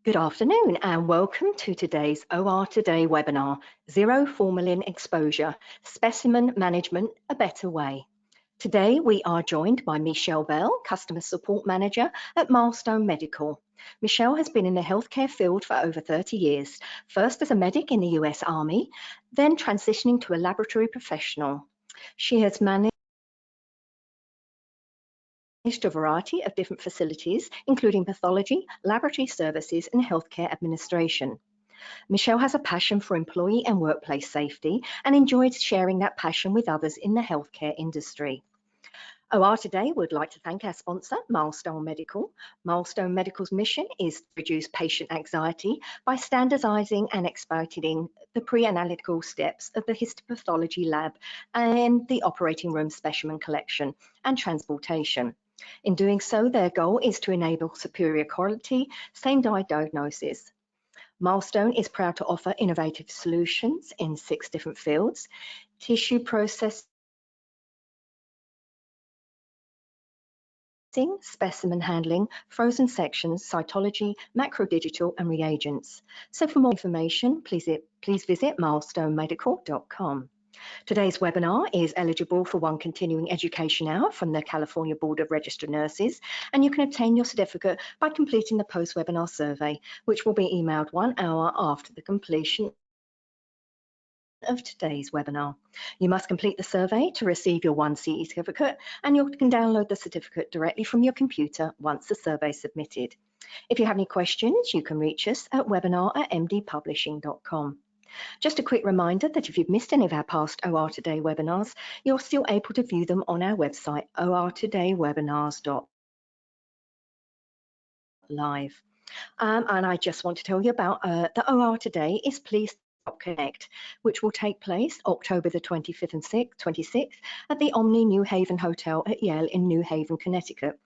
Good afternoon and welcome to today's OR Today webinar, Zero Formalin Exposure, Specimen Management, a Better Way. Today we are joined by Michelle Bell, Customer Support Manager at Milestone Medical. Michelle has been in the healthcare field for over 30 years, first as a medic in the US Army, then transitioning to a laboratory professional. She has managed a variety of different facilities, including pathology, laboratory services, and healthcare administration. Michelle has a passion for employee and workplace safety and enjoys sharing that passion with others in the healthcare industry. OR Today would like to thank our sponsor, Milestone Medical. Milestone Medical's mission is to reduce patient anxiety by standardizing and expediting the pre-analytical steps of the histopathology lab and the operating room specimen collection and transportation. In doing so, their goal is to enable superior quality, same-day diagnosis. Milestone is proud to offer innovative solutions in 6 different fields: tissue processing, specimen handling, frozen sections, cytology, macrodigital, and reagents. So for more information, please visit milestonemedical.com. Today's webinar is eligible for 1 continuing education hour from the California Board of Registered Nurses, and you can obtain your certificate by completing the post-webinar survey, which will be emailed 1 hour after the completion of today's webinar. You must complete the survey to receive your 1 CE certificate, and you can download the certificate directly from your computer once the survey is submitted. If you have any questions, you can reach us at webinar@mdpublishing.com. Just a quick reminder that if you've missed any of our past OR Today webinars, you're still able to view them on our website, ortodaywebinars.live. And I just want to tell you about the OR Today is Please Stop Connect, which will take place October the 25th and 26th at the Omni New Haven Hotel at Yale in New Haven, Connecticut.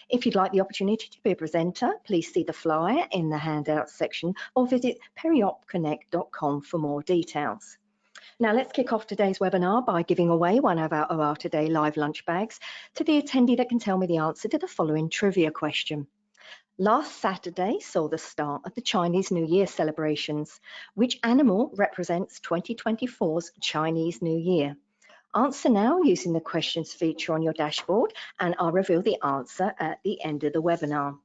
If you'd like the opportunity to be a presenter, please see the flyer in the handout section or visit periopconnect.com for more details. Now let's kick off today's webinar by giving away one of our OR Today live lunch bags to the attendee that can tell me the answer to the following trivia question. Last Saturday saw the start of the Chinese New Year celebrations. Which animal represents 2024's Chinese New Year? Answer now using the questions feature on your dashboard, and I'll reveal the answer at the end of the webinar.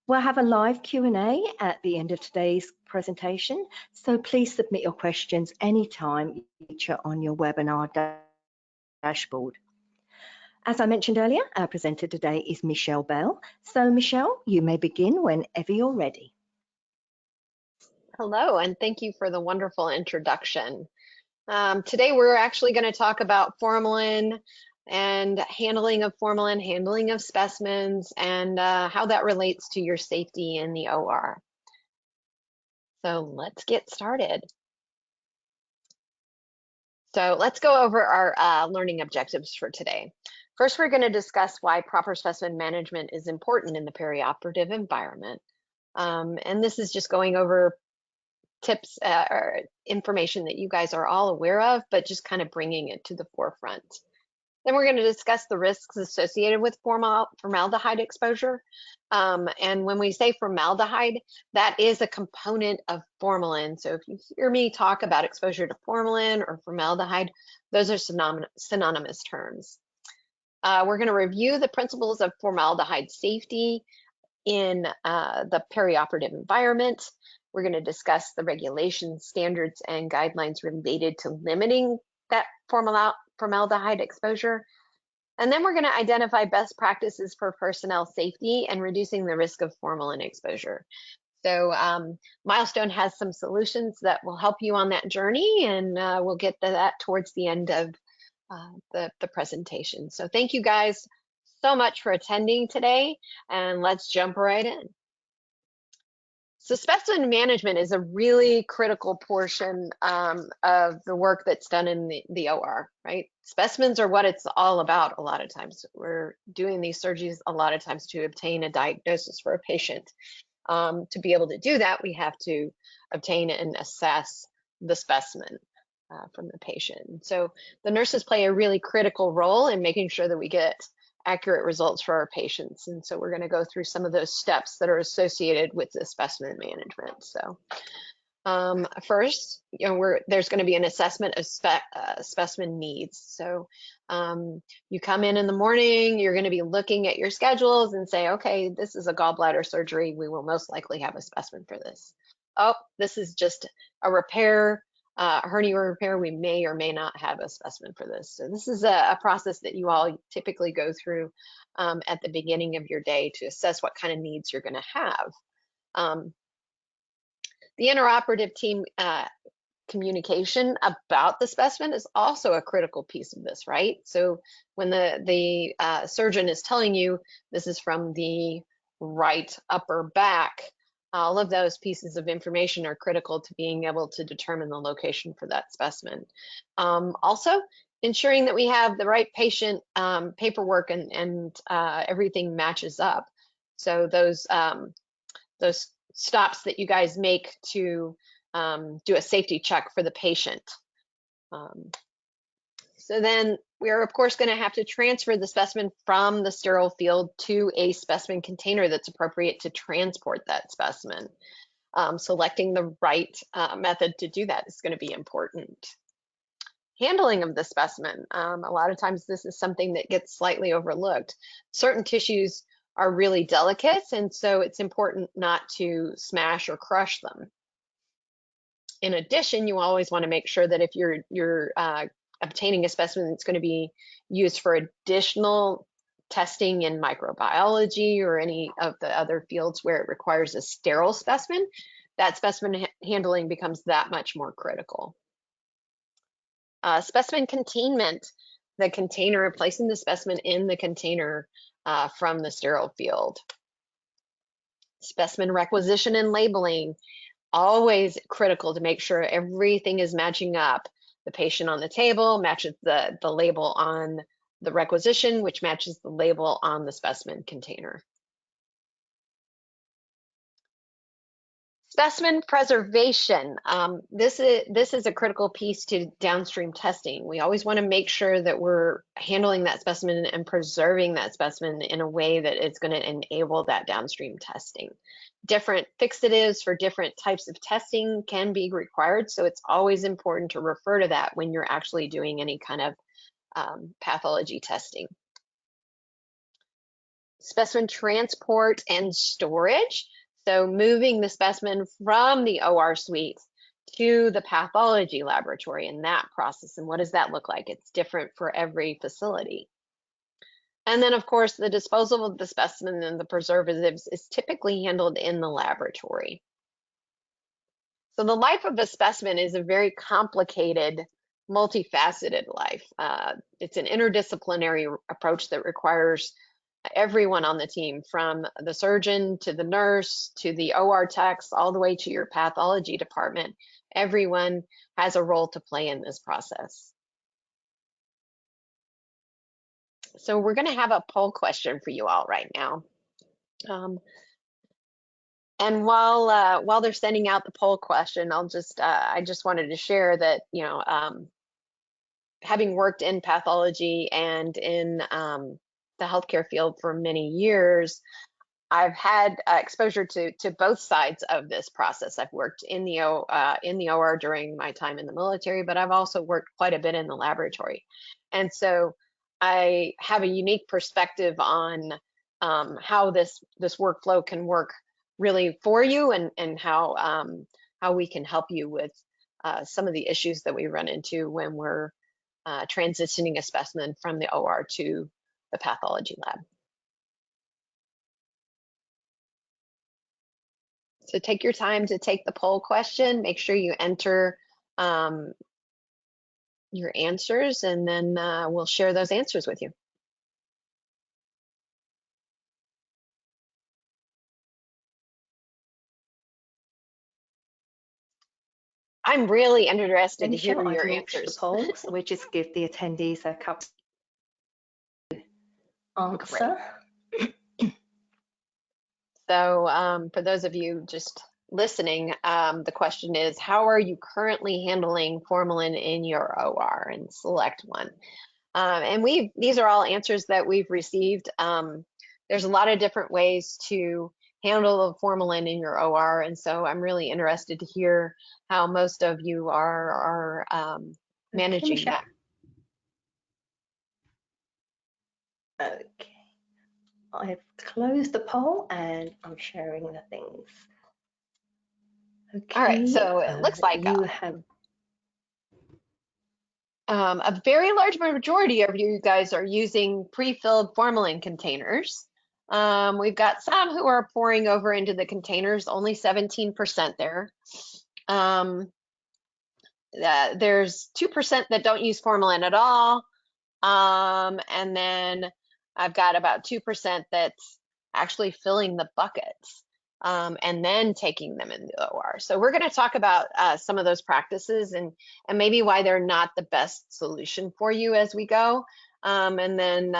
We'll have a live Q&A at the end of today's presentation, so please submit your questions anytime you feature on your webinar dashboard. As I mentioned earlier, our presenter today is Michelle Bell. So Michelle, you may begin whenever you're ready. Hello, and thank you for the wonderful introduction. Today we're actually going to talk about formalin and handling of formalin, handling of specimens, and how that relates to your safety in the OR. So let's get started. So let's go over our learning objectives for today. First, we're going to discuss why proper specimen management is important in the perioperative environment. And this is just going over tips or information that you guys are all aware of, but just kind of bringing it to the forefront. Then we're going to discuss the risks associated with formaldehyde exposure. And when we say formaldehyde, that is a component of formalin. So if you hear me talk about exposure to formalin or formaldehyde, those are synonymous terms. We're going to review the principles of formaldehyde safety in the perioperative environment. We're going to discuss the regulations, standards, and guidelines related to limiting that formaldehyde exposure. And then we're going to identify best practices for personnel safety and reducing the risk of formalin exposure. So Milestone has some solutions that will help you on that journey, and we'll get to that towards the end of the presentation. So thank you guys so much for attending today, and let's jump right in. So specimen management is a really critical portion of the work that's done in the OR, right? Specimens are what it's all about a lot of times. We're doing these surgeries a lot of times to obtain a diagnosis for a patient. To be able to do that, we have to obtain and assess the specimen from the patient. So the nurses play a really critical role in making sure that we get accurate results for our patients. And so we're going to go through some of those steps that are associated with the specimen management. So first, there's going to be an assessment of specimen needs. So you come in the morning, you're going to be looking at your schedules and say, okay, this is a gallbladder surgery. We will most likely have a specimen for this. Oh, this is just a repair, hernia repair. We may or may not have a specimen for this. So this is a process that you all typically go through at the beginning of your day to assess what kind of needs you're going to have. The intraoperative team communication about the specimen is also a critical piece of this, right? So when the surgeon is telling you this is from the right upper back, all of those pieces of information are critical to being able to determine the location for that specimen. Also, ensuring that we have the right patient paperwork and everything matches up. So those stops that you guys make to do a safety check for the patient. So then we're of course going to have to transfer the specimen from the sterile field to a specimen container that's appropriate to transport that specimen. Selecting the right method to do that is going to be important. Handling of the specimen. A lot of times this is something that gets slightly overlooked. Certain tissues are really delicate, and so it's important not to smash or crush them. In addition, you always want to make sure that if you're obtaining a specimen that's going to be used for additional testing in microbiology or any of the other fields where it requires a sterile specimen, that specimen handling becomes that much more critical. Specimen containment, the container, placing the specimen in the container from the sterile field. Specimen requisition and labeling, always critical to make sure everything is matching up. The patient on the table matches the label on the requisition, which matches the label on the specimen container. Specimen preservation. This is a critical piece to downstream testing. We always want to make sure that we're handling that specimen and preserving that specimen in a way that is going to enable that downstream testing. Different fixatives for different types of testing can be required, so it's always important to refer to that when you're actually doing any kind of pathology testing. Specimen transport and storage. So moving the specimen from the OR suite to the pathology laboratory in that process. And what does that look like? It's different for every facility. And then, of course, the disposal of the specimen and the preservatives is typically handled in the laboratory. So the life of a specimen is a very complicated, multifaceted life. It's an interdisciplinary approach that requires everyone on the team, from the surgeon to the nurse to the OR techs, all the way to your pathology department. Everyone has a role to play in this process. So we're going to have a poll question for you all right now. And while they're sending out the poll question, I just wanted to share that, having worked in pathology and in the healthcare field for many years, I've had exposure to both sides of this process. I've worked in the OR during my time in the military, but I've also worked quite a bit in the laboratory. And so I have a unique perspective on how this workflow can work really for you, and how we can help you with some of the issues that we run into when we're transitioning a specimen from the OR to the pathology lab. So take your time to take the poll question. Make sure you enter your answers, and then we'll share those answers with you. I'm really interested to hear your answers. The poll, so we just give the attendees a couple answer. So for those of you just listening, the question is, how are you currently handling formalin in your OR? And select one. And these are all answers that we've received. There's a lot of different ways to handle the formalin in your OR, and so I'm really interested to hear how most of you are managing Michelle. that. Okay, I've closed the poll and I'm sharing the things. Okay. All right, so it looks like you have a very large majority of you guys are using pre-filled formalin containers. We've got some who are pouring over into the containers, only 17% there. There's 2% that don't use formalin at all. And then I've got about 2% that's actually filling the buckets and then taking them into the OR. So we're going to talk about some of those practices and maybe why they're not the best solution for you as we go. And then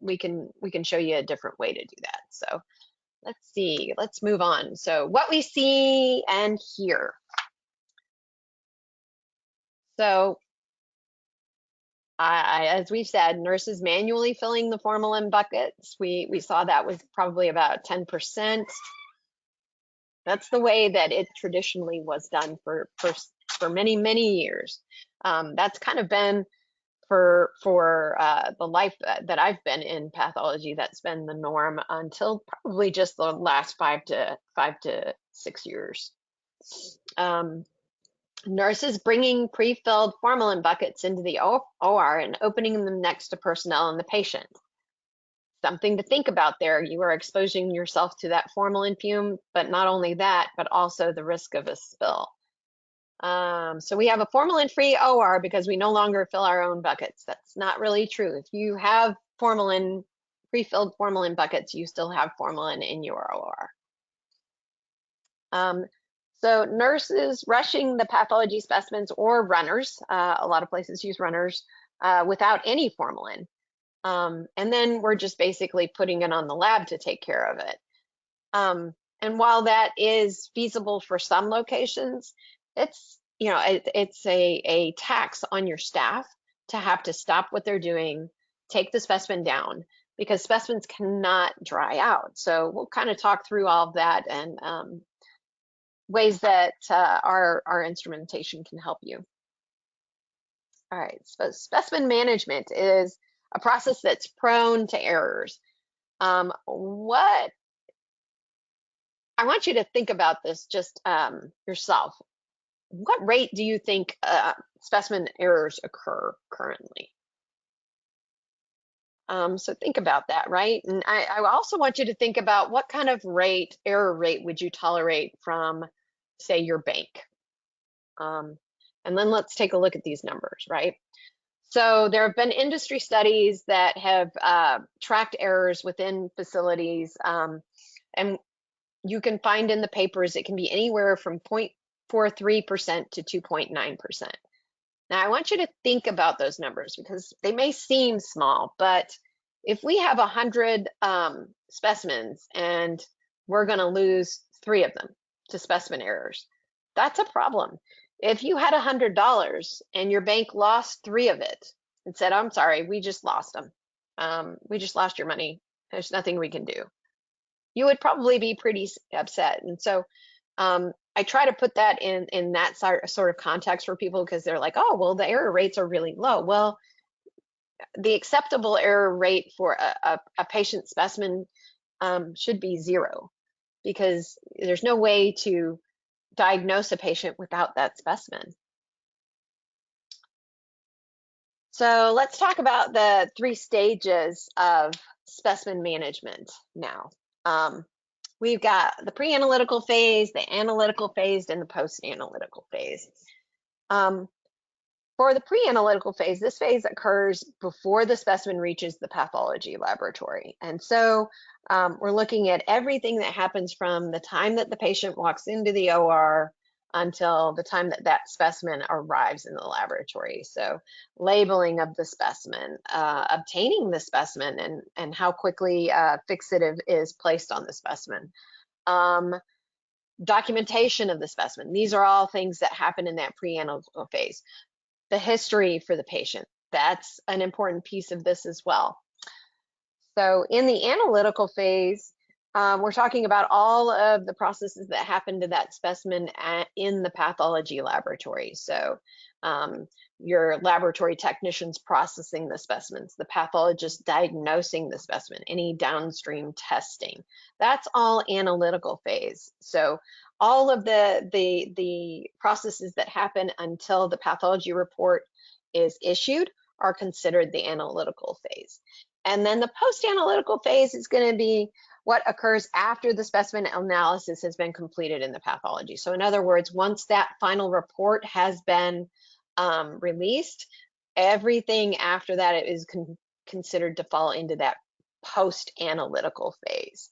we can show you a different way to do that. So let's see, let's move on. So what we see and hear. So as we've said, nurses manually filling the formalin buckets. We saw that was probably about 10%. That's the way that it traditionally was done for many, many years. That's kind of been for the life that I've been in pathology, that's been the norm until probably just the last 5 to 6 years. Nurses bringing pre-filled formalin buckets into the OR and opening them next to personnel and the patient. Something to think about there. You are exposing yourself to that formalin fume, but not only that, but also the risk of a spill. So we have a formalin-free OR because we no longer fill our own buckets. That's not really true. If you have formalin, pre-filled formalin buckets, you still have formalin in your OR. So nurses rushing the pathology specimens or runners, a lot of places use runners, without any formalin. And then we're just basically putting it on the lab to take care of it. And while that is feasible for some locations, it's a tax on your staff to have to stop what they're doing, take the specimen down, because specimens cannot dry out. So we'll kind of talk through all of that and ways that our instrumentation can help you. All right, so specimen management is a process that's prone to errors. What I want you to think about this just yourself. What rate do you think specimen errors occur currently? So think about that, right? And I also want you to think about what kind of error rate would you tolerate from, say, your bank? And then let's take a look at these numbers, right? So there have been industry studies that have tracked errors within facilities, and you can find in the papers it can be anywhere from 0.43% to 2.9%. Now, I want you to think about those numbers because they may seem small, but if we have 100 specimens and we're going to lose 3 of them to specimen errors, that's a problem. If you had $100 and your bank lost 3 of it and said, I'm sorry, we just lost them. We just lost your money. There's nothing we can do. You would probably be pretty upset. And so I try to put that in that sort of context for people because they're like, oh, well, the error rates are really low. Well, the acceptable error rate for a patient specimen should be 0 because there's no way to diagnose a patient without that specimen. So let's talk about the 3 stages of specimen management now. We've got the pre-analytical phase, the analytical phase, and the post-analytical phase. For the pre-analytical phase, this phase occurs before the specimen reaches the pathology laboratory. And so we're looking at everything that happens from the time that the patient walks into the OR until the time that that specimen arrives in the laboratory. So labeling of the specimen, obtaining the specimen and how quickly fixative is placed on the specimen, documentation of the specimen. These are all things that happen in that pre-analytical phase. The history for the patient, that's an important piece of this as well. So in the analytical phase, we're talking about all of the processes that happen to that specimen in the pathology laboratory. So your laboratory technicians processing the specimens, the pathologist diagnosing the specimen, any downstream testing. That's all analytical phase. So all of the processes that happen until the pathology report is issued are considered the analytical phase. And then the post-analytical phase is going to be what occurs after the specimen analysis has been completed in the pathology. So in other words, once that final report has been released, everything after that is considered to fall into that post-analytical phase.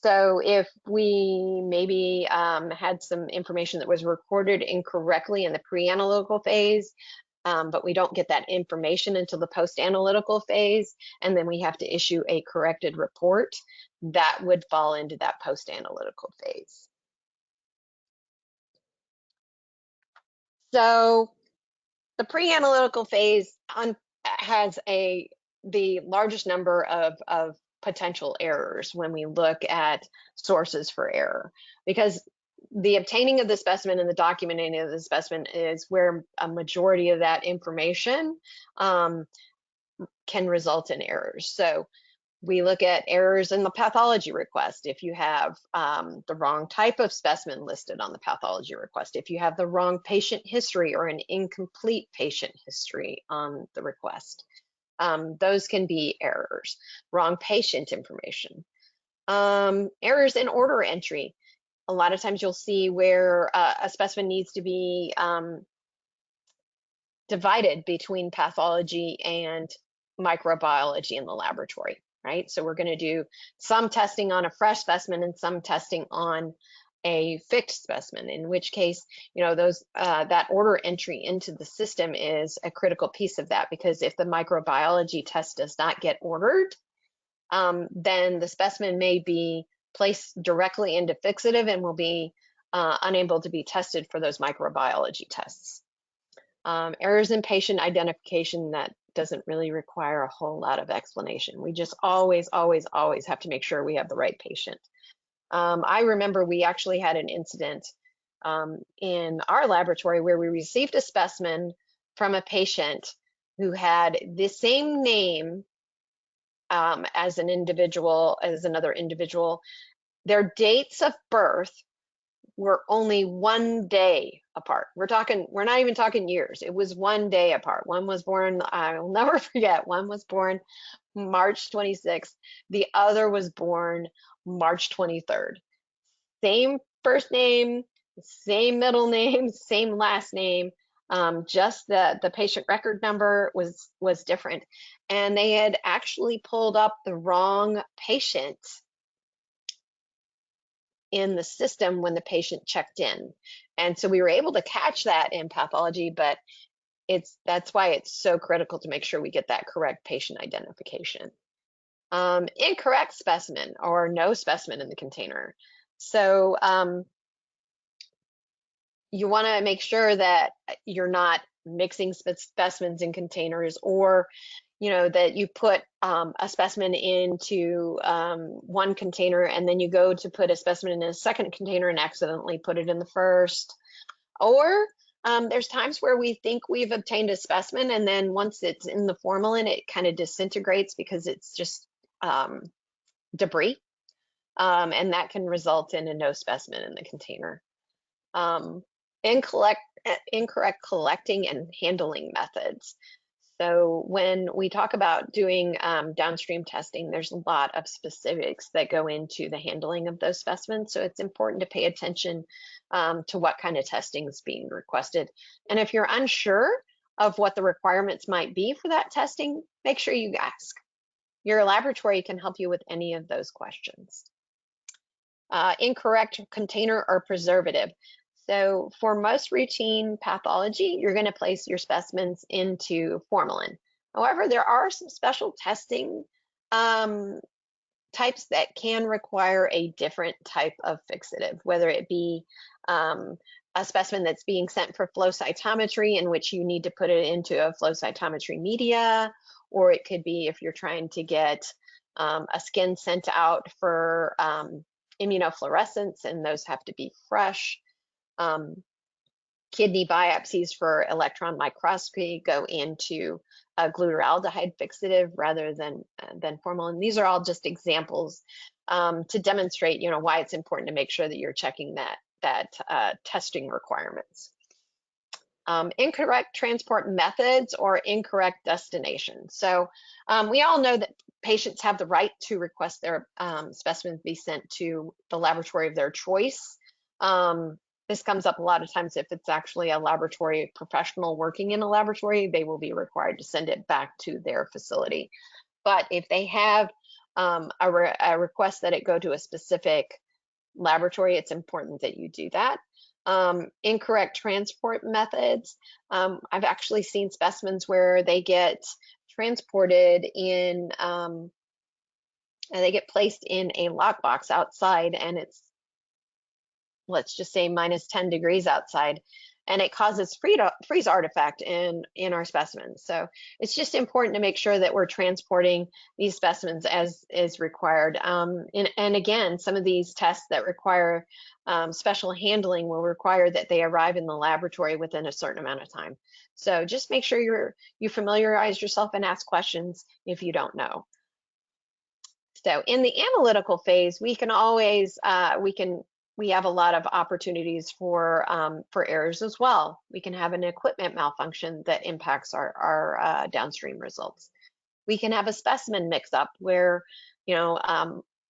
So if we maybe had some information that was recorded incorrectly in the pre-analytical phase, but we don't get that information until the post-analytical phase, and then we have to issue a corrected report, that would fall into that post-analytical phase. So the pre-analytical phase has the largest number of potential errors when we look at sources for error, because the obtaining of the specimen and the documenting of the specimen is where a majority of that information can result in errors. So we look at errors in the pathology request. If you have the wrong type of specimen listed on the pathology request, if you have the wrong patient history or an incomplete patient history on the request, those can be errors. Wrong patient information. Errors in order entry. A lot of times you'll see where a specimen needs to be divided between pathology and microbiology in the laboratory, right? So we're going to do some testing on a fresh specimen and some testing on a fixed specimen, in which case, you know, those that order entry into the system is a critical piece of that, because if the microbiology test does not get ordered, then the specimen may be placed directly into fixative and will be unable to be tested for those microbiology tests. Errors in patient identification, that doesn't really require a whole lot of explanation. We just always have to make sure we have the right patient. I remember we actually had an incident in our laboratory where we received a specimen from a patient who had the same name as another individual. Their dates of birth were only 1 day apart. We're not even talking years. It was 1 day apart. One was born, I'll never forget, one was born March 26th. The other was born March 23rd. Same first name, same middle name, same last name. Just the patient record number was different. And they had actually pulled up the wrong patient in the system when the patient checked in. And so we were able to catch that in pathology, but that's why it's so critical to make sure we get that correct patient identification. Incorrect specimen or no specimen in the container. So you want to make sure that you're not mixing specimens in containers, or that you put a specimen into one container and then you go to put a specimen in a second container and accidentally put it in the first. Or there's times where we think we've obtained a specimen, and then once it's in the formalin, it kind of disintegrates because it's just debris, and that can result in a no specimen in the container. Incorrect collecting and handling methods. So when we talk about doing downstream testing, there's a lot of specifics that go into the handling of those specimens. So it's important to pay attention to what kind of testing is being requested. And if you're unsure of what the requirements might be for that testing, make sure you ask. Your laboratory can help you with any of those questions. Incorrect container or preservative. So for most routine pathology, you're going to place your specimens into formalin. However, there are some special testing types that can require a different type of fixative, whether it be a specimen that's being sent for flow cytometry, in which you need to put it into a flow cytometry media, or it could be if you're trying to get a skin sent out for immunofluorescence, and those have to be fresh. Kidney biopsies for electron microscopy go into a glutaraldehyde fixative rather than formalin. These are all just examples to demonstrate, why it's important to make sure that you're checking that testing requirements. Incorrect transport methods or incorrect destination. So we all know that patients have the right to request their specimens be sent to the laboratory of their choice. This comes up a lot of times if it's actually a laboratory professional working in a laboratory, they will be required to send it back to their facility. But if they have a request that it go to a specific laboratory, it's important that you do that. Incorrect transport methods. I've actually seen specimens where they get transported in, and they get placed in a lockbox outside, and it's, let's just say, minus 10 degrees outside, and it causes freeze artifact in our specimens. So it's just important to make sure that we're transporting these specimens as is required. And again, some of these tests that require special handling will require that they arrive in the laboratory within a certain amount of time. So just make sure you familiarize yourself and ask questions if you don't know. So in the analytical phase, we can always, we have a lot of opportunities for errors as well. We can have an equipment malfunction that impacts our downstream results. We can have a specimen mix-up where,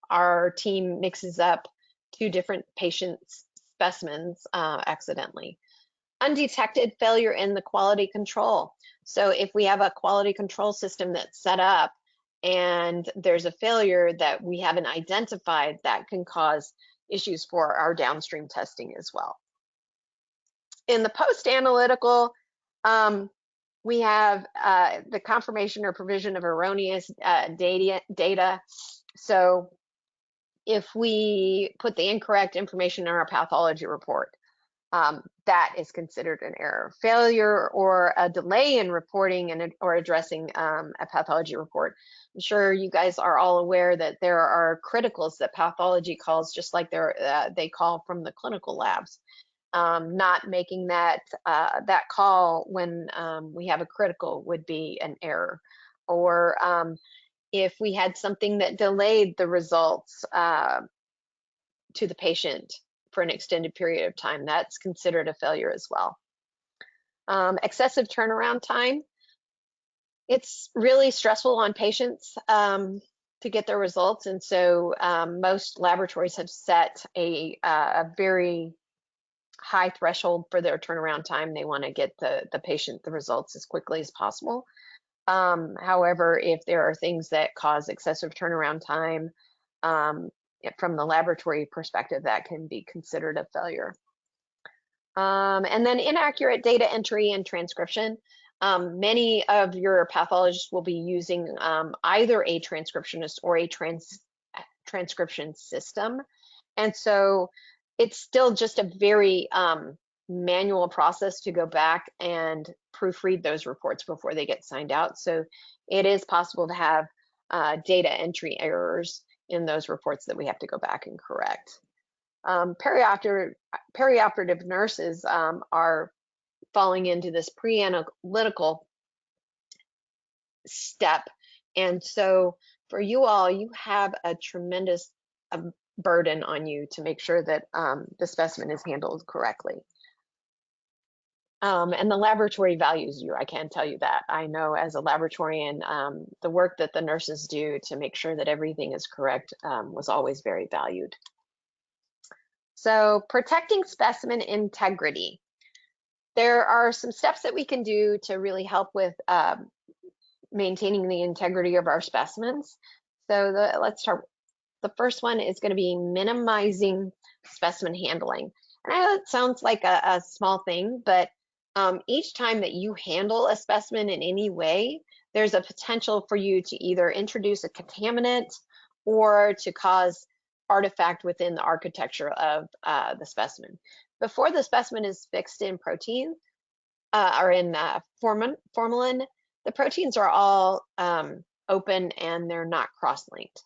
our team mixes up two different patients' specimens accidentally. Undetected failure in the quality control. So if we have a quality control system that's set up and there's a failure that we haven't identified, that can cause issues for our downstream testing as well. In the post-analytical, we have the confirmation or provision of erroneous data. So if we put the incorrect information in our pathology report, that is considered an error. Failure or a delay in reporting or addressing a pathology report. I'm sure you guys are all aware that there are criticals that pathology calls, just like they call from the clinical labs. Not making that call when we have a critical would be an error. Or if we had something that delayed the results to the patient for an extended period of time, that's considered a failure as well. Excessive turnaround time. It's really stressful on patients to get their results, and so most laboratories have set a very high threshold for their turnaround time. They want to get the patient the results as quickly as possible. However, if there are things that cause excessive turnaround time from the laboratory perspective, that can be considered a failure. And then inaccurate data entry and transcription. Many of your pathologists will be using either a transcriptionist or a transcription system. And so it's still just a very manual process to go back and proofread those reports before they get signed out. So it is possible to have data entry errors in those reports that we have to go back and correct. Perioperative nurses are falling into this pre-analytical step. And so for you all, you have a tremendous burden on you to make sure that the specimen is handled correctly. And the laboratory values you, I can tell you that. I know as a laboratorian, the work that the nurses do to make sure that everything is correct was always very valued. So protecting specimen integrity. There are some steps that we can do to really help with maintaining the integrity of our specimens. So let's start. The first one is going to be minimizing specimen handling. And I know it sounds like a small thing, but each time that you handle a specimen in any way, there's a potential for you to either introduce a contaminant or to cause artifact within the architecture of the specimen. Before the specimen is fixed in protein or in formalin, the proteins are all open and they're not cross-linked.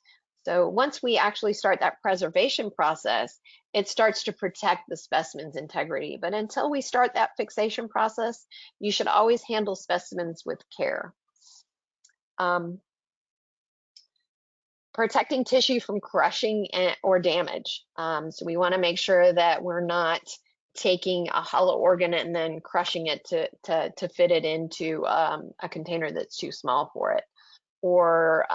So once we actually start that preservation process, it starts to protect the specimen's integrity. But until we start that fixation process, you should always handle specimens with care. Protecting tissue from crushing or damage. So we want to make sure that we're not taking a hollow organ and then crushing it to fit it into a container that's too small for it, or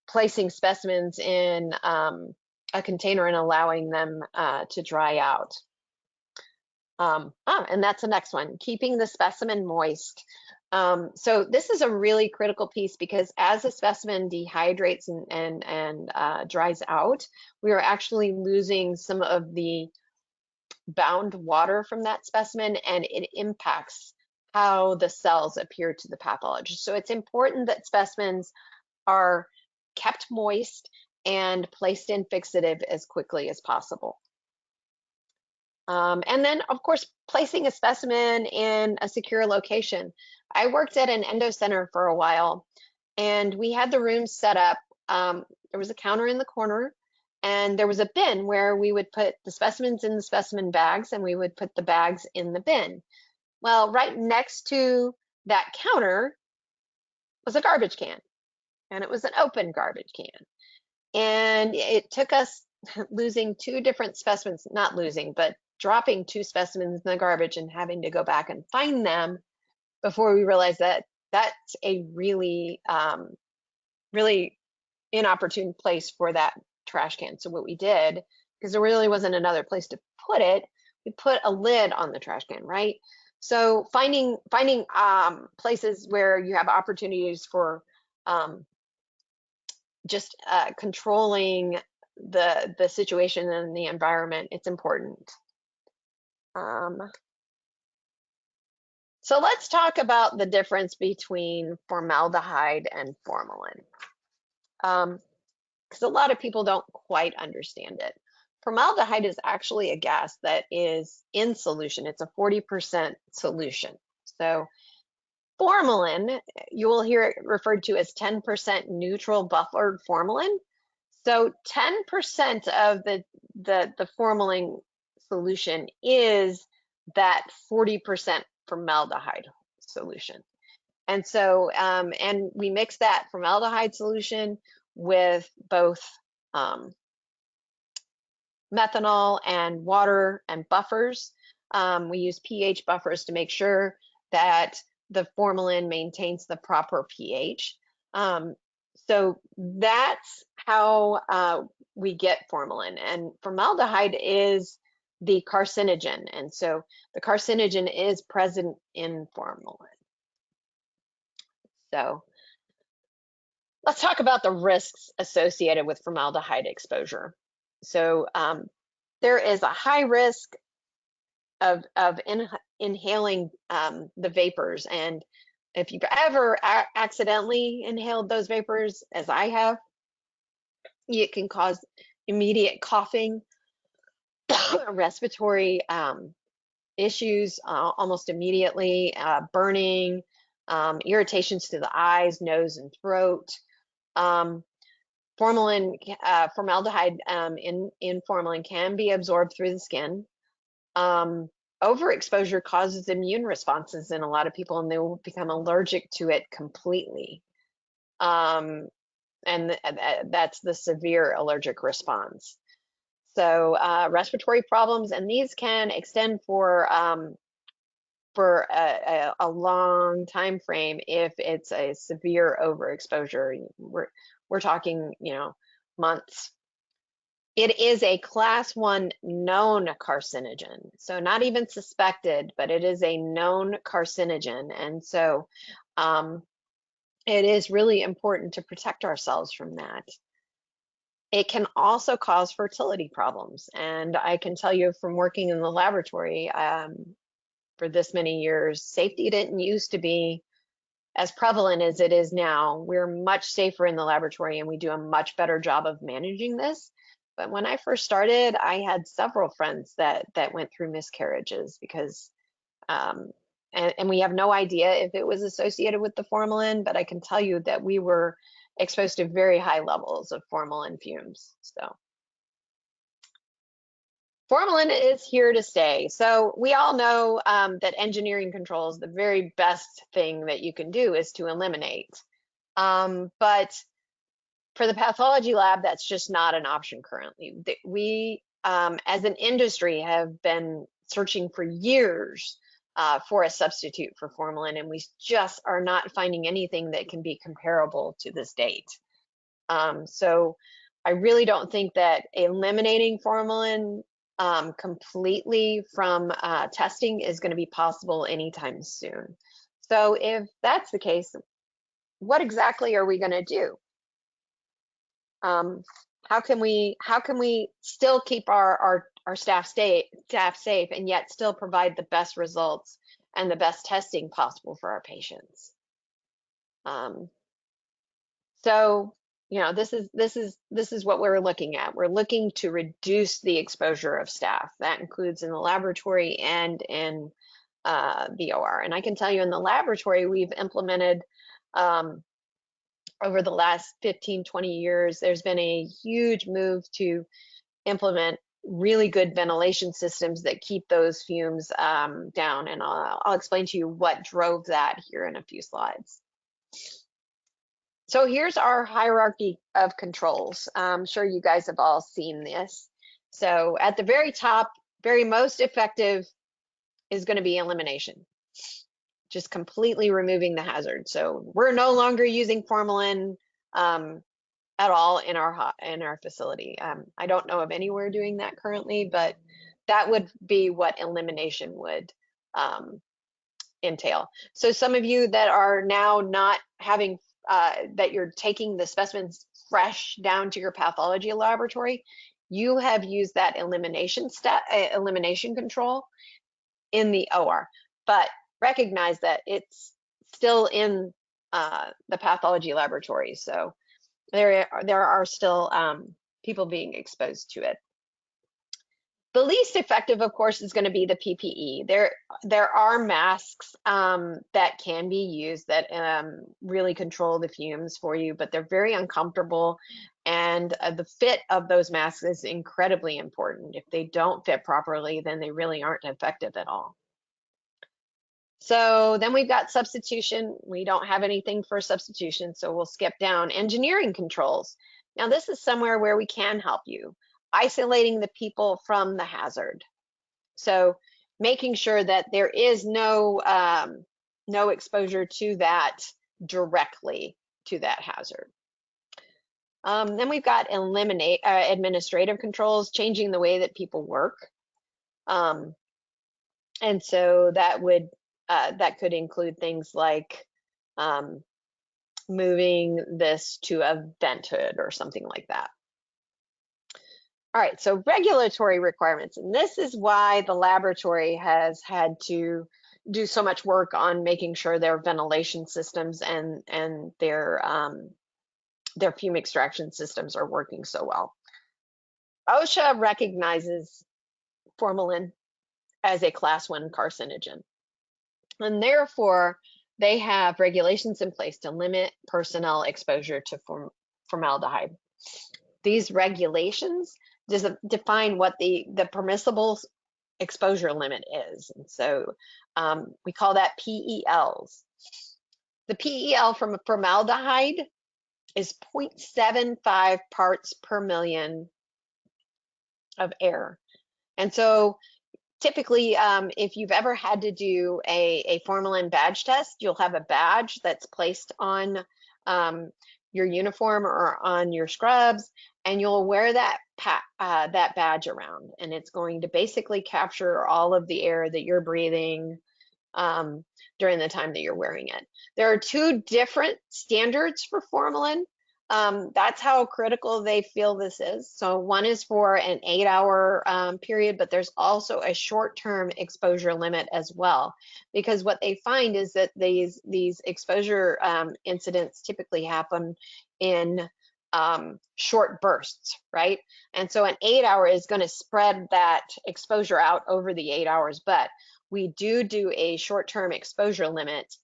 placing specimens in a container and allowing them to dry out. And that's the next one, keeping the specimen moist. So this is a really critical piece, because as a specimen dehydrates and dries out, we are actually losing some of the bound water from that specimen, and it impacts how the cells appear to the pathologist. So it's important that specimens are kept moist and placed in fixative as quickly as possible. And then, of course, placing a specimen in a secure location. I worked at an endo center for a while, and we had the room set up. There was a counter in the corner, and there was a bin where we would put the specimens in the specimen bags, and we would put the bags in the bin. Well, right next to that counter was a garbage can, and it was an open garbage can. And it took us losing two different specimens, not losing, but dropping two specimens in the garbage and having to go back and find them before we realized that that's a really, really inopportune place for that trash can. So what we did, because there really wasn't another place to put it, we put a lid on the trash can, right? So finding places where you have opportunities for just controlling the situation and the environment, it's important. So let's talk about the difference between formaldehyde and formalin, because a lot of people don't quite understand it. Formaldehyde is actually a gas that is in solution. It's a 40% solution. So formalin, you will hear it referred to as 10% neutral buffered formalin. So 10% of the formalin solution is that 40% formaldehyde solution. And so, and we mix that formaldehyde solution with both methanol and water and buffers. We use pH buffers to make sure that the formalin maintains the proper pH. So that's how we get formalin. And formaldehyde is the carcinogen. And so the carcinogen is present in formalin. So let's talk about the risks associated with formaldehyde exposure. So there is a high risk of inhaling the vapors. And if you've ever accidentally inhaled those vapors, as I have, it can cause immediate coughing, respiratory issues almost immediately, burning, irritations to the eyes, nose, and throat. Formaldehyde in formalin can be absorbed through the skin. Overexposure causes immune responses in a lot of people, and they will become allergic to it completely. And that's the severe allergic response. So respiratory problems, and these can extend for a long time frame if it's a severe overexposure. We're talking, months. It is a class 1 known carcinogen, so not even suspected, but it is a known carcinogen, and so it is really important to protect ourselves from that. It can also cause fertility problems, and I can tell you from working in the laboratory for this many years, safety didn't used to be as prevalent as it is now, we're much safer in the laboratory and we do a much better job of managing this. But when I first started, I had several friends that went through miscarriages because, and we have no idea if it was associated with the formalin, but I can tell you that we were exposed to very high levels of formalin fumes. So formalin is here to stay. So we all know that engineering controls, the very best thing that you can do is to eliminate. But for the pathology lab, that's just not an option currently. We, as an industry, have been searching for years for a substitute for formalin, and we just are not finding anything that can be comparable to this date. So I really don't think that eliminating formalin completely from testing is going to be possible anytime soon. So if that's the case, what exactly are we going to do? How can we still keep our staff safe and yet still provide the best results and the best testing possible for our patients? So, you know, this is what we're looking at. We're looking to reduce the exposure of staff. That includes in the laboratory and in the OR. And I can tell you in the laboratory, we've implemented over the last 15, 20 years, there's been a huge move to implement really good ventilation systems that keep those fumes down. And I'll explain to you what drove that here in a few slides. So here's our hierarchy of controls. I'm sure you guys have all seen this. So at the very top, very most effective is going to be elimination. Just completely removing the hazard. So we're no longer using formalin at all in our facility. I don't know of anywhere doing that currently, but that would be what elimination would entail. So some of you that are now not having that you're taking the specimens fresh down to your pathology laboratory, you have used that elimination control in the OR, but recognize that it's still in the pathology laboratory. So there are still people being exposed to it. The least effective, of course, is going to be the PPE. There are masks that can be used that really control the fumes for you, but they're very uncomfortable. And the fit of those masks is incredibly important. If they don't fit properly, then they really aren't effective at all. So then we've got substitution. We don't have anything for substitution, so we'll skip down. Engineering controls. Now this is somewhere where we can help you. Isolating the people from the hazard. So making sure that there is no exposure to that directly to that hazard. Then we've got administrative controls, changing the way that people work. And so that would that could include things like moving this to a vent hood or something like that. All right, so regulatory requirements, and this is why the laboratory has had to do so much work on making sure their ventilation systems and their fume extraction systems are working so well. OSHA recognizes formalin as a class 1 carcinogen, and therefore they have regulations in place to limit personnel exposure to formaldehyde. These regulations define what the permissible exposure limit is. And so we call that PELs. The PEL from formaldehyde is 0.75 parts per million of air. And so typically, if you've ever had to do a formalin badge test, you'll have a badge that's placed on your uniform or on your scrubs, and you'll wear that badge around, and it's going to basically capture all of the air that you're breathing during the time that you're wearing it. There are 2 different standards for formalin. That's how critical they feel this is. So one is for an 8-hour period, but there's also a short-term exposure limit as well, because what they find is that these exposure incidents typically happen in short bursts, right? And so an 8-hour is going to spread that exposure out over the 8 hours, but we do a short-term exposure limit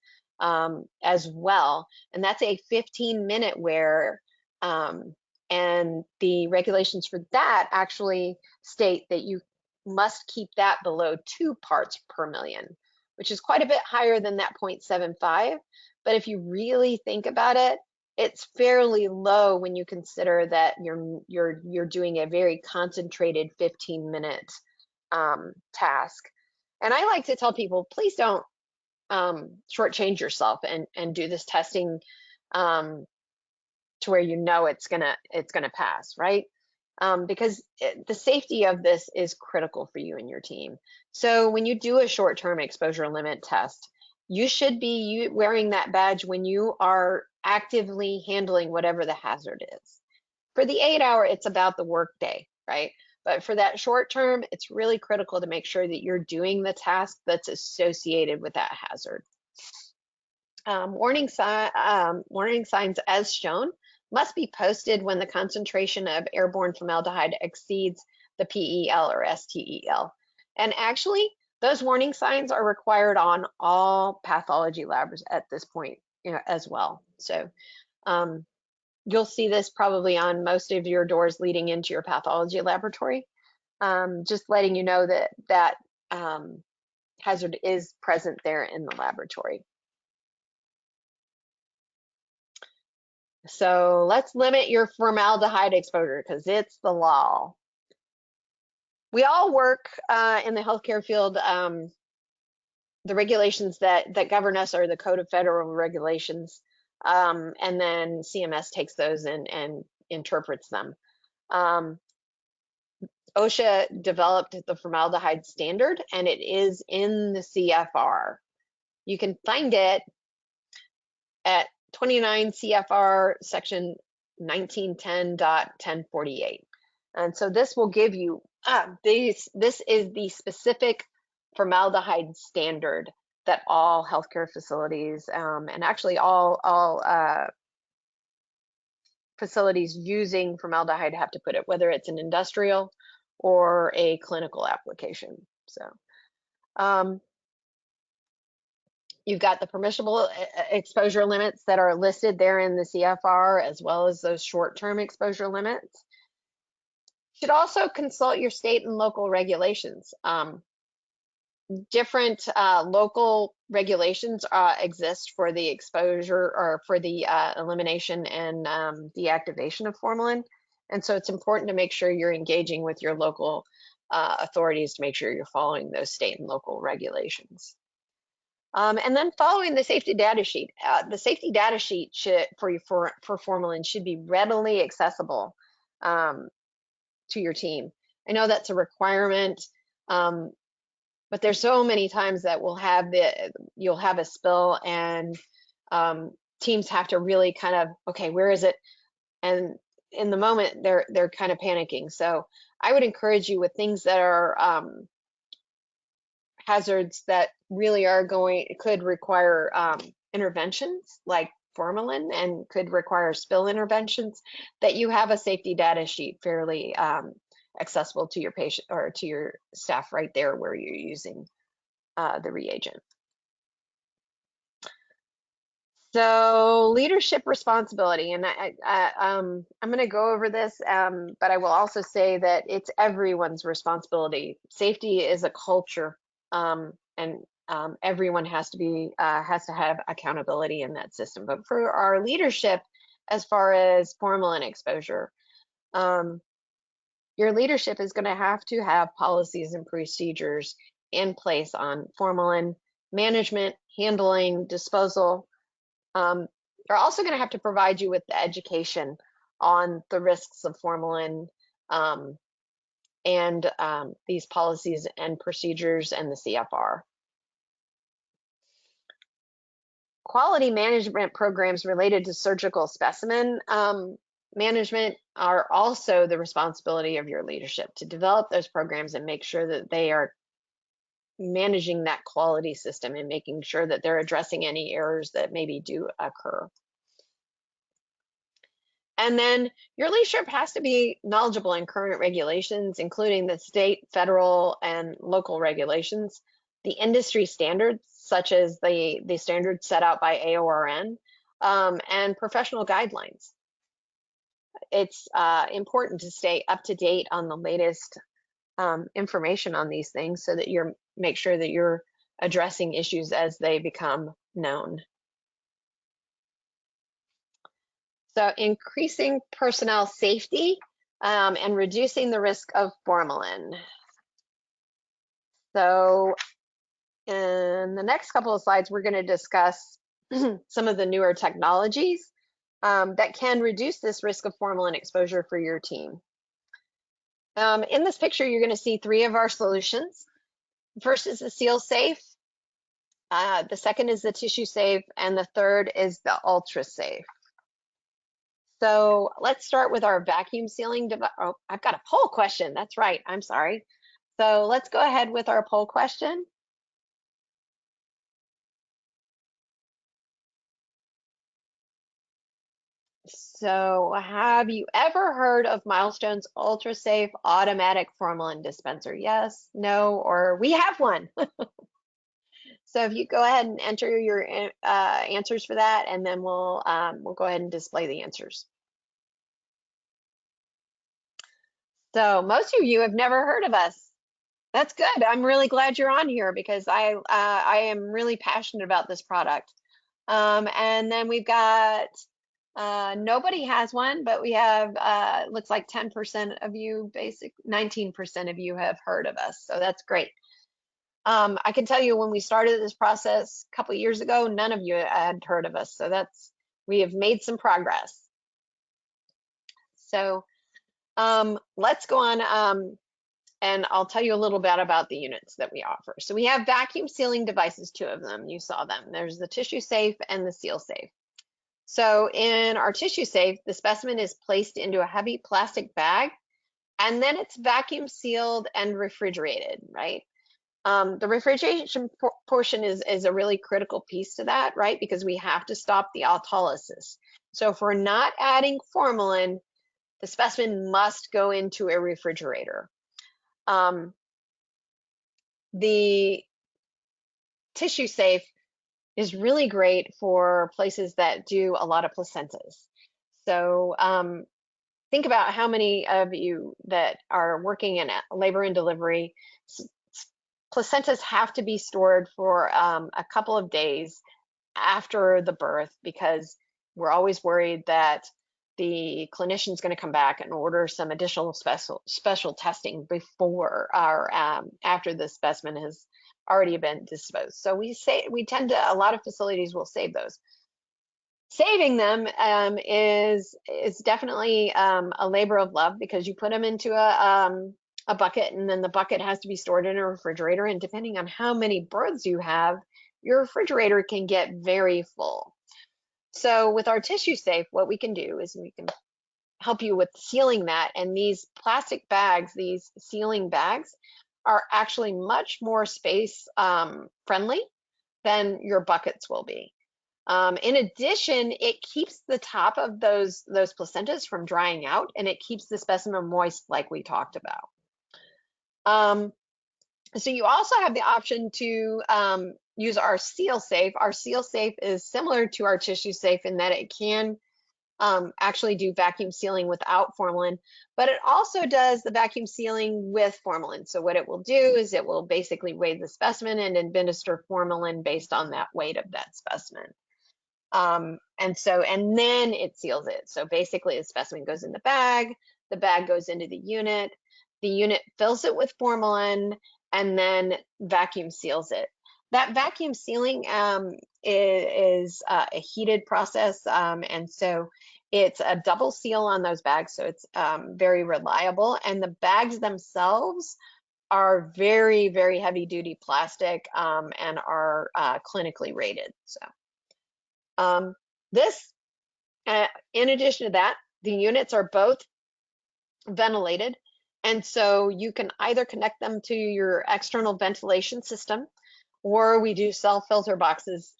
as well, and that's a 15-minute wear. And the regulations for that actually state that you must keep that below 2 parts per million, which is quite a bit higher than that 0.75. But if you really think about it, it's fairly low when you consider that you're doing a very concentrated 15-minute task. And I like to tell people, please don't shortchange yourself and do this testing to where you know it's gonna pass, right? Because the safety of this is critical for you and your team. So when you do a short-term exposure limit test, you should be wearing that badge when you are actively handling whatever the hazard is. For the 8-hour, it's about the workday, right? But for that short term, it's really critical to make sure that you're doing the task that's associated with that hazard. Warning signs as shown must be posted when the concentration of airborne formaldehyde exceeds the PEL or STEL. And actually, those warning signs are required on all pathology labs at this point, as well. So you'll see this probably on most of your doors leading into your pathology laboratory. Just letting you know that hazard is present there in the laboratory. So let's limit your formaldehyde exposure because it's the law. We all work in the healthcare field. The regulations that govern us are the Code of Federal Regulations, and then CMS takes those and interprets them. OSHA developed the formaldehyde standard, and it is in the CFR. You can find it at 29 CFR section 1910.1048. And so this will give you, this is the specific formaldehyde standard that all healthcare facilities, and actually all facilities using formaldehyde have to put it, whether it's an industrial or a clinical application. So you've got the permissible exposure limits that are listed there in the CFR, as well as those short-term exposure limits. You should also consult your state and local regulations. Different local regulations exist for the exposure or for the elimination and deactivation of formalin. And so it's important to make sure you're engaging with your local authorities to make sure you're following those state and local regulations. And then following the safety data sheet. The safety data sheet for formalin should be readily accessible to your team. I know that's a requirement, but there's so many times that you'll have a spill and teams have to really kind of, okay, where is it? And in the moment, they're kind of panicking. So I would encourage you with things that are hazards that really could require interventions like formalin and could require spill interventions, that you have a safety data sheet fairly accessible to your patient or to your staff right there where you're using the reagent. So leadership responsibility, and I'm going to go over this, but I will also say that it's everyone's responsibility. Safety is a culture, and everyone has to have accountability in that system. But for our leadership, as far as formalin exposure, your leadership is going to have policies and procedures in place on formalin management, handling, disposal. They're also going to have to provide you with the education on the risks of formalin and these policies and procedures and the CFR. Quality management programs related to surgical specimen management are also the responsibility of your leadership to develop those programs and make sure that they are managing that quality system and making sure that they're addressing any errors that maybe do occur. And then your leadership has to be knowledgeable in current regulations, including the state, federal, and local regulations, the industry standards, such as the standards set out by AORN, and professional guidelines. It's important to stay up to date on the latest information on these things so that make sure that you're addressing issues as they become known. So increasing personnel safety and reducing the risk of formalin. So in the next couple of slides, we're going to discuss some of the newer technologies that can reduce this risk of formalin exposure for your team. In this picture, you're going to see 3 of our solutions. First is the Seal Safe, the second is the Tissue Safe, and the third is the Ultra Safe. So let's start with our vacuum sealing device. Oh, I've got a poll question. That's right. I'm sorry. So let's go ahead with our poll question. So have you ever heard of Milestone's Ultra Safe automatic formalin dispenser? Yes, no, or we have one. So if you go ahead and enter your answers for that, and then we'll go ahead and display the answers. So most of you have never heard of us. That's good. I'm really glad you're on here because I am really passionate about this product. And then we've got nobody has one, but we have looks like 10% of you, 19% of you have heard of us. So that's great. I can tell you when we started this process a couple years ago, none of you had heard of us. So we have made some progress. So let's go on and I'll tell you a little bit about the units that we offer. So we have vacuum sealing devices, 2 of them. You saw them. There's the Tissue Safe and the Seal Safe. So in our Tissue Safe, the specimen is placed into a heavy plastic bag, and then it's vacuum sealed and refrigerated, right? The refrigeration portion is a really critical piece to that, right? Because we have to stop the autolysis. So if we're not adding formalin, the specimen must go into a refrigerator. The Tissue Safe is really great for places that do a lot of placentas. So think about how many of you that are working in labor and delivery, placentas have to be stored for a couple of days after the birth because we're always worried that the clinician's going to come back and order some additional special testing before or after the specimen has already been disposed. So a lot of facilities will save those. Saving them is definitely a labor of love because you put them into a bucket, and then the bucket has to be stored in a refrigerator, and depending on how many births you have, your refrigerator can get very full. So with our Tissue Safe, what we can do is we can help you with sealing that, and these plastic bags, these sealing bags, are actually much more space friendly than your buckets will be. In addition, it keeps the top of those placentas from drying out, and it keeps the specimen moist like we talked about. So you also have the option to use our Seal Safe. Our Seal Safe is similar to our Tissue Safe in that it can actually do vacuum sealing without formalin, but it also does the vacuum sealing with formalin. So what it will do is it will basically weigh the specimen and administer formalin based on that weight of that specimen. And then it seals it. So basically the specimen goes in the bag goes into the unit fills it with formalin, and then vacuum seals it. That vacuum sealing is a heated process, and so it's a double seal on those bags, so it's very reliable. And the bags themselves are very, very heavy duty plastic and are clinically rated. So This, in addition to that, the units are both ventilated, and so you can either connect them to your external ventilation system, or we do sell filter boxes.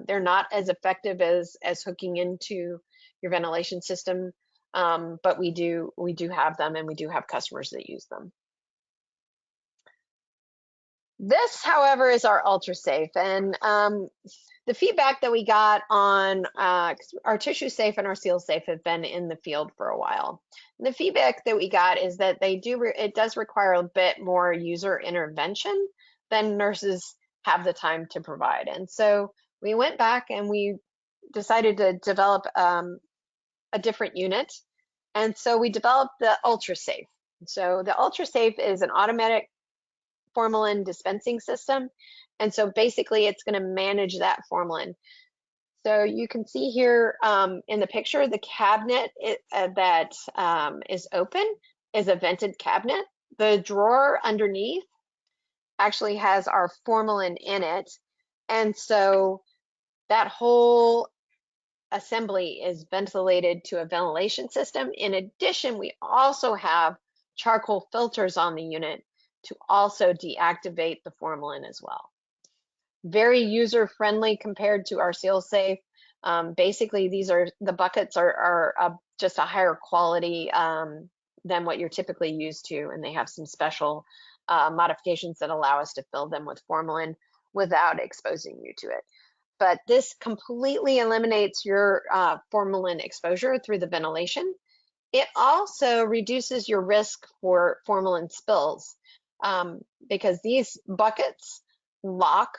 They're not as effective as hooking into your ventilation system, but we do have them, and we do have customers that use them. This, however, is our UltraSafe, and the feedback that we got on our Tissue Safe and our Seal Safe have been in the field for a while. And the feedback that we got is that it does require a bit more user intervention than nurses have the time to provide. And so we went back and we decided to develop a different unit. And so we developed the UltraSafe. So the UltraSafe is an automatic formalin dispensing system. And so basically it's going to manage that formalin. So you can see here in the picture, the cabinet that is open is a vented cabinet. The drawer underneath actually has our formalin in it. And so that whole assembly is ventilated to a ventilation system. In addition, we also have charcoal filters on the unit to also deactivate the formalin as well. Very user-friendly compared to our Seal Safe. Basically, the buckets are just a higher quality than what you're typically used to, and they have some special modifications that allow us to fill them with formalin without exposing you to it. But this completely eliminates your formalin exposure through the ventilation. It also reduces your risk for formalin spills because these buckets lock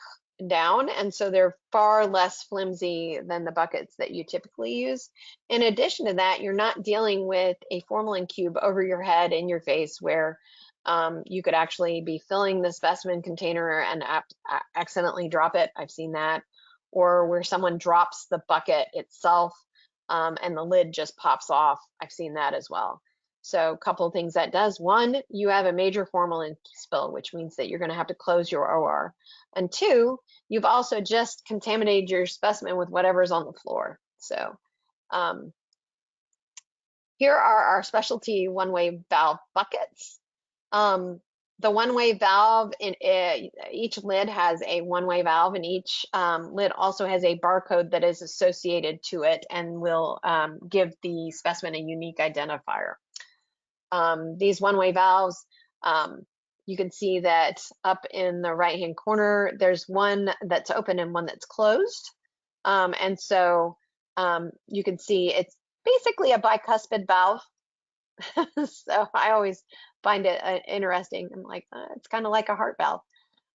down, and so they're far less flimsy than the buckets that you typically use. In addition to that, you're not dealing with a formalin cube over your head in your face where you could actually be filling the specimen container and accidentally drop it. I've seen that. Or where someone drops the bucket itself and the lid just pops off. I've seen that as well. So a couple of things that does. One, you have a major formalin spill, which means that you're going to have to close your OR. And two, you've also just contaminated your specimen with whatever's on the floor. So here are our specialty one-way valve buckets. The one-way valve, each lid has a one-way valve, and each lid also has a barcode that is associated to it and will give the specimen a unique identifier. These one-way valves, you can see that up in the right-hand corner, there's one that's open and one that's closed. And so you can see it's basically a bicuspid valve. So I always find it interesting. I'm like, it's kind of like a heart valve.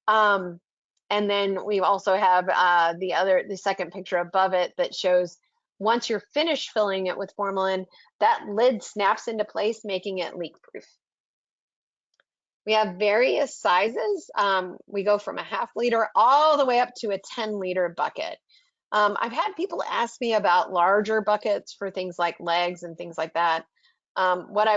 And then we also have the second picture above it that shows once you're finished filling it with formalin, that lid snaps into place, making it leak proof. We have various sizes. We go from a ½ liter all the way up to a 10-liter bucket. I've had people ask me about larger buckets for things like legs and things like that. What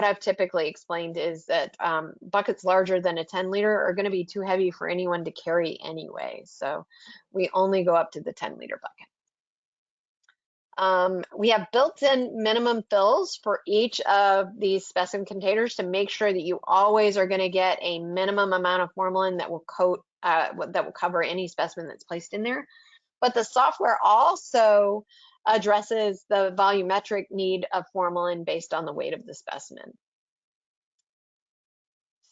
I've typically explained is that buckets larger than a 10-liter are going to be too heavy for anyone to carry anyway. So we only go up to the 10-liter bucket. We have built-in minimum fills for each of these specimen containers to make sure that you always are going to get a minimum amount of formalin that will cover any specimen that's placed in there. But the software also addresses the volumetric need of formalin based on the weight of the specimen.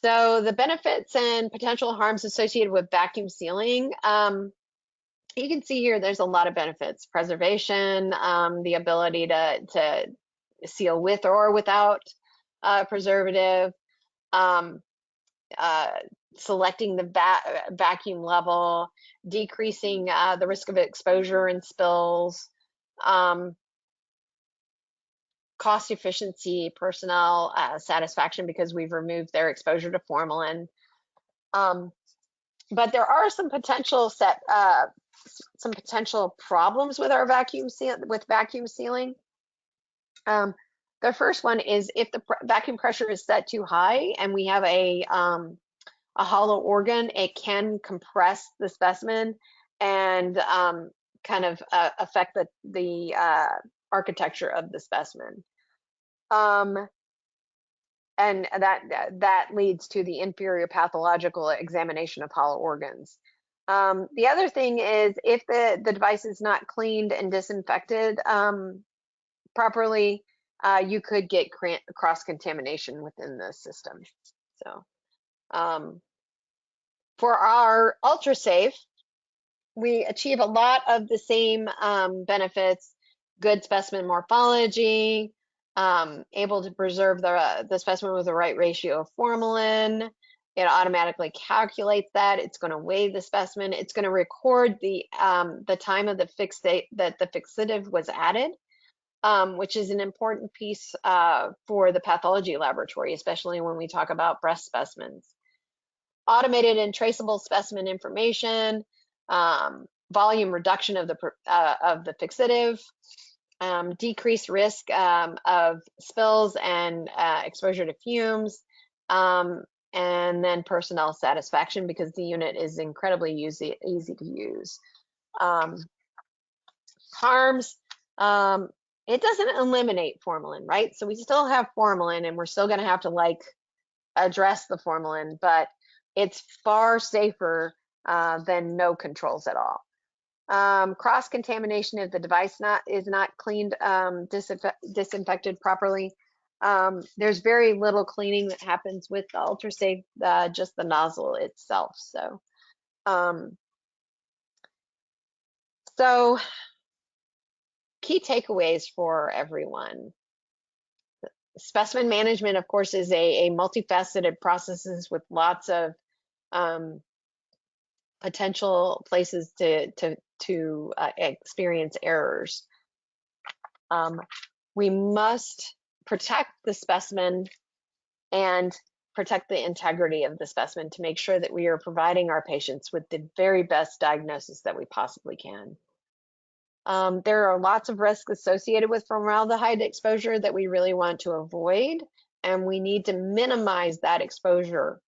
So the benefits and potential harms associated with vacuum sealing. You can see here there's a lot of benefits. Preservation, the ability to seal with or without preservative, selecting the vacuum level, decreasing the risk of exposure and spills, cost efficiency, personnel satisfaction because we've removed their exposure to formalin. But there are some potential problems with our vacuum sealing. The first one is if the vacuum pressure is set too high and we have a hollow organ, it can compress the specimen and kind of affect the architecture of the specimen. And that leads to the inferior pathological examination of hollow organs. The other thing is, if the device is not cleaned and disinfected properly, you could get cross-contamination within the system. So for our UltraSafe, we achieve a lot of the same benefits: good specimen morphology, able to preserve the specimen with the right ratio of formalin. It automatically calculates that. It's going to weigh the specimen. It's going to record the time of the fixate that the fixative was added, which is an important piece for the pathology laboratory, especially when we talk about breast specimens. Automated and traceable specimen information, volume reduction of the fixative, decreased risk of spills and exposure to fumes, and then personnel satisfaction, because the unit is incredibly easy to use. Harms, it doesn't eliminate formalin, right? So we still have formalin, and we're still going to have to address the formalin, but it's far safer than no controls at all. Cross-contamination if the device is not cleaned, disinfected properly. There's very little cleaning that happens with the UltraSafe, just the nozzle itself. So key takeaways for everyone. Specimen management, of course, is a multifaceted process with lots of potential places to experience errors. We must protect the specimen and protect the integrity of the specimen to make sure that we are providing our patients with the very best diagnosis that we possibly can. There are lots of risks associated with formaldehyde exposure that we really want to avoid, and we need to minimize that exposure.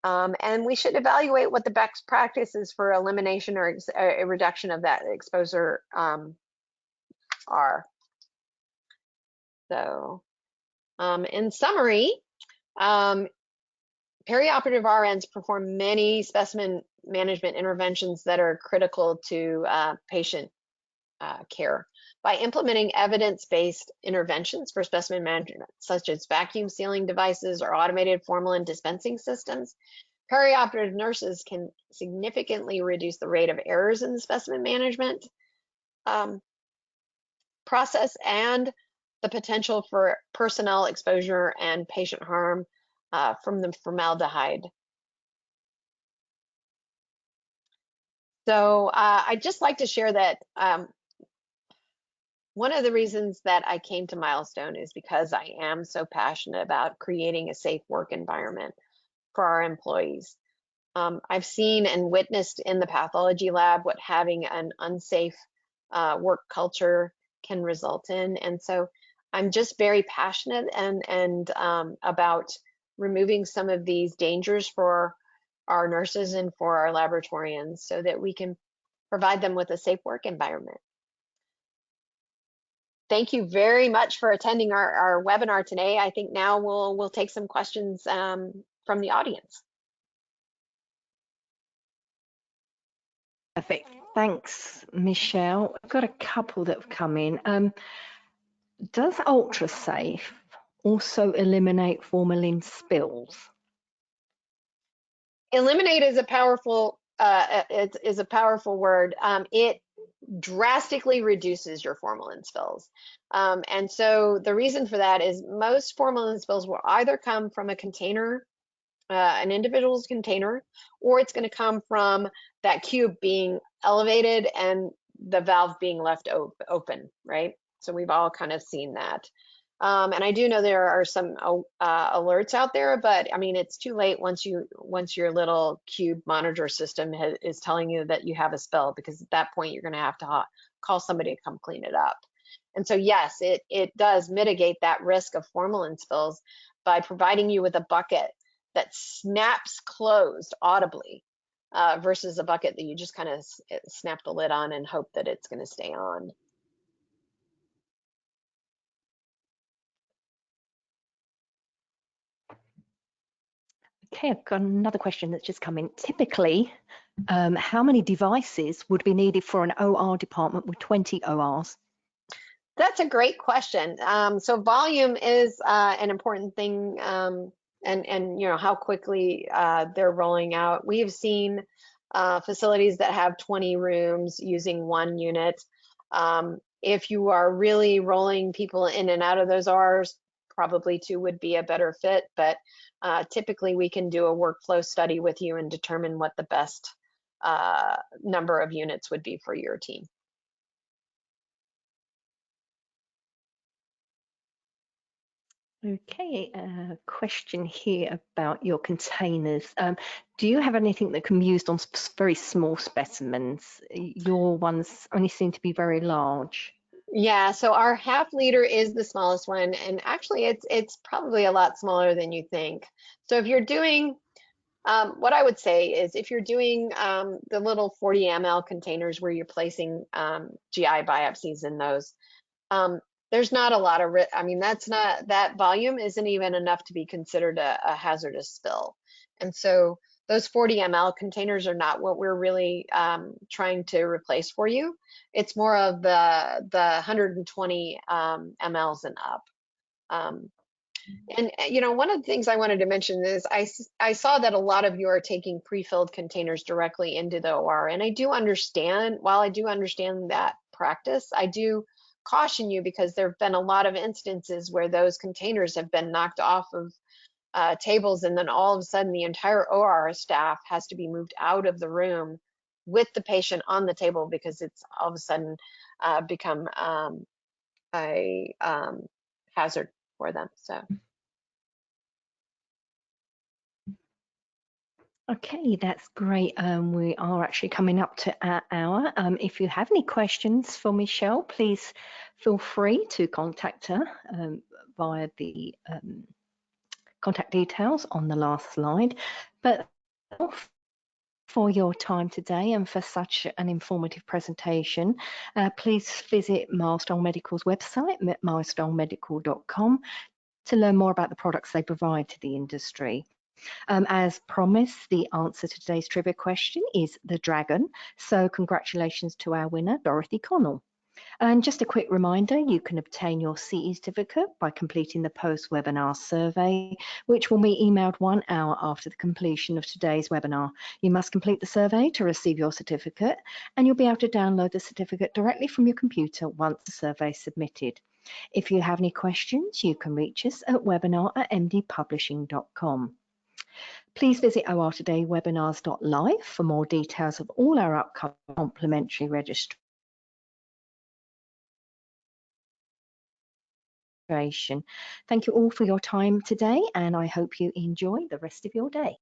And we should evaluate what the best practices for elimination or a reduction of that exposure are. So, in summary, perioperative RNs perform many specimen management interventions that are critical to patient care. By implementing evidence-based interventions for specimen management, such as vacuum sealing devices or automated formalin dispensing systems, perioperative nurses can significantly reduce the rate of errors in the specimen management process and the potential for personnel exposure and patient harm from the formaldehyde. So I'd just like to share that one of the reasons that I came to Milestone is because I am so passionate about creating a safe work environment for our employees. I've seen and witnessed in the pathology lab what having an unsafe work culture can result in. And so I'm just very passionate and about removing some of these dangers for our nurses and for our laboratorians so that we can provide them with a safe work environment. Thank you very much for attending our webinar today. I think now we'll take some questions from the audience. Perfect. Thanks, Michelle. I've got a couple that have come in. Does UltraSafe also eliminate formalin spills? Eliminate is a powerful word. It drastically reduces your formalin spills. And so the reason for that is most formalin spills will either come from a container, an individual's container, or it's going to come from that cube being elevated and the valve being left open, right? So we've all kind of seen that. And I do know there are some alerts out there, but I mean, it's too late once your little cube monitor system is telling you that you have a spill, because at that point you're going to have to call somebody to come clean it up. And so yes, it does mitigate that risk of formalin spills by providing you with a bucket that snaps closed audibly. versus a bucket that you just kind of snap the lid on and hope that it's going to stay on. Okay, I've got another question that's just come in. Typically, how many devices would be needed for an OR department with 20 ORs? That's a great question. So volume is an important thing, and you know how quickly they're rolling out. We have seen facilities that have 20 rooms using one unit. If you are really rolling people in and out of those ORs, probably two would be a better fit. But typically, we can do a workflow study with you and determine what the best number of units would be for your team. Okay, question here about your containers. Do you have anything that can be used on very small specimens? Your ones only seem to be very large. Yeah, so our half-liter is the smallest one, and actually it's probably a lot smaller than you think. So if you're doing, what I would say is if you're doing the little 40 ml containers where you're placing GI biopsies in those, there's not a lot of, I mean, that volume isn't even enough to be considered a hazardous spill. And so those 40 ml containers are not what we're really trying to replace for you. It's more of the 120 mLs and up. And you know, one of the things I wanted to mention is I saw that a lot of you are taking pre-filled containers directly into the OR, and I do understand, while I do understand that practice, I do caution you because there have been a lot of instances where those containers have been knocked off of tables, and then all of a sudden the entire OR staff has to be moved out of the room with the patient on the table because it's all of a sudden become a hazard for them. So. Okay, that's great. We are actually coming up to our hour. If you have any questions for Michelle, please feel free to contact her via the contact details on the last slide. But for your time today and for such an informative presentation, please visit Milestone Medical's website, milestonemedical.com, to learn more about the products they provide to the industry. As promised, the answer to today's trivia question is the dragon. So congratulations to our winner, Dorothy Connell. And just a quick reminder, you can obtain your CE certificate by completing the post-webinar survey, which will be emailed 1 hour after the completion of today's webinar. You must complete the survey to receive your certificate, and you'll be able to download the certificate directly from your computer once the survey is submitted. If you have any questions, you can reach us at webinar@mdpublishing.com. Please visit ortodaywebinars.live for more details of all our upcoming complimentary registration. Thank you all for your time today, and I hope you enjoy the rest of your day.